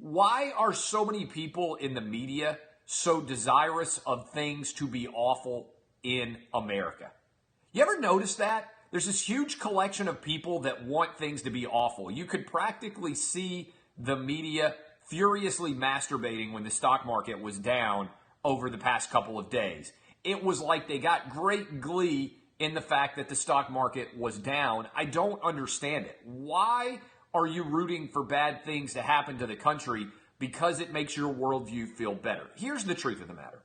Why are so many people in the media so desirous of things to be awful in America? You ever notice that? There's this huge collection of people that want things to be awful. You could practically see the media furiously masturbating when the stock market was down over the past couple of days. It was like they got great glee in the fact that the stock market was down. I don't understand it. Why are you rooting for bad things to happen to the country because it makes your worldview feel better? Here's the truth of the matter.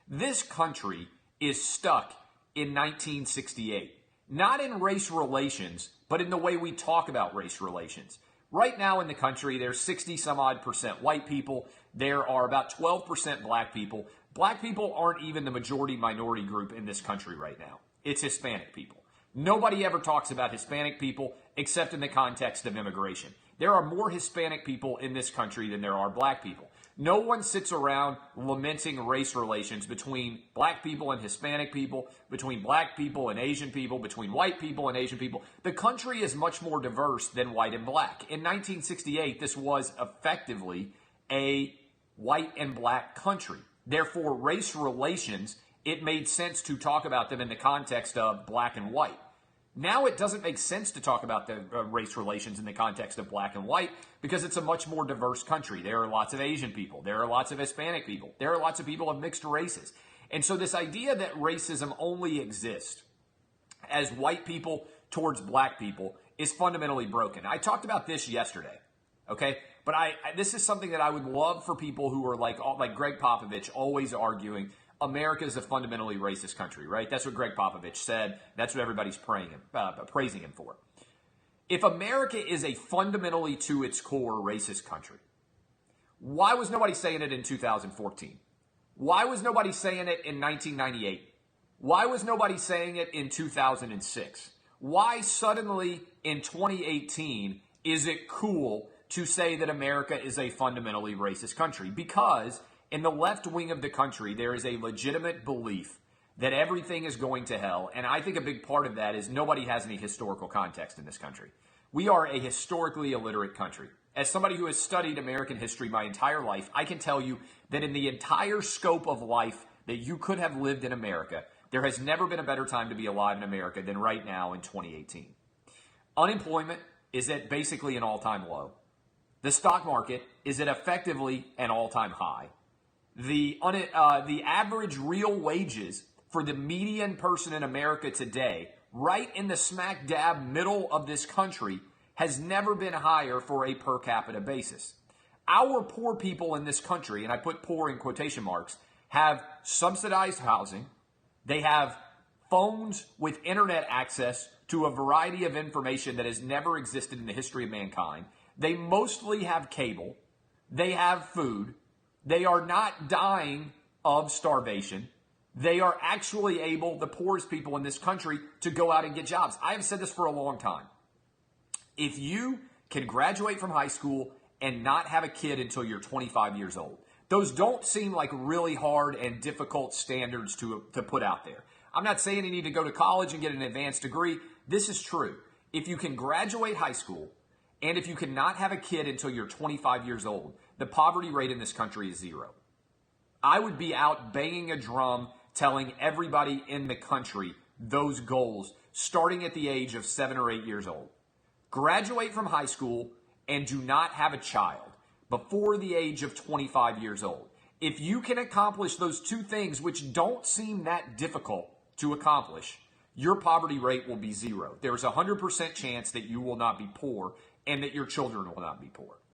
This country is stuck in 1968. Not in race relations, but in the way we talk about race relations. Right now in the country, there's 60 some odd percent white people. There are about 12% black people. Black people aren't even the majority minority group in this country right now. It's Hispanic people. Nobody ever talks about Hispanic people except in the context of immigration. There are more Hispanic people in this country than there are black people. No one sits around lamenting race relations between black people and Hispanic people, between black people and Asian people, between white people and Asian people. The country is much more diverse than white and black. In 1968, this was effectively a white and black country. Therefore, race relations, it made sense to talk about them in the context of black and white. Now it doesn't make sense to talk about the race relations in the context of black and white because it's a much more diverse country. There are lots of Asian people. There are lots of Hispanic people. There are lots of people of mixed races. And so this idea that racism only exists as white people towards black people is fundamentally broken. I talked about this yesterday, okay? But this is something that I would love for people who are like Greg Popovich always arguing America is a fundamentally racist country, right? That's what Greg Popovich said. That's what everybody's praising him for. If America is a fundamentally to its core racist country, why was nobody saying it in 2014? Why was nobody saying it in 1998? Why was nobody saying it in 2006? Why suddenly in 2018 is it cool to say that America is a fundamentally racist country? Because in the left wing of the country, there is a legitimate belief that everything is going to hell. And I think a big part of that is nobody has any historical context in this country. We are a historically illiterate country. As somebody who has studied American history my entire life, I can tell you that in the entire scope of life that you could have lived in America, there has never been a better time to be alive in America than right now in 2018. Unemployment is at basically an all-time low. The stock market is at effectively an all-time high. The average real wages for the median person in America today, right in the smack dab middle of this country, has never been higher for a per capita basis. Our poor people in this country, and I put poor in quotation marks, have subsidized housing. They have phones with internet access to a variety of information that has never existed in the history of mankind. They mostly have cable. They have food. They are not dying of starvation. They are actually able, the poorest people in this country, to go out and get jobs. I have said this for a long time. If you can graduate from high school and not have a kid until you're 25 years old, those don't seem like really hard and difficult standards to put out there. I'm not saying you need to go to college and get an advanced degree. This is true. If you can graduate high school and if you cannot have a kid until you're 25 years old, the poverty rate in this country is zero. I would be out banging a drum telling everybody in the country those goals starting at the age of 7 or 8 years old. Graduate from high school and do not have a child before the age of 25 years old. If you can accomplish those two things, which don't seem that difficult to accomplish, your poverty rate will be zero. There's a 100% chance that you will not be poor and that your children will not be poor.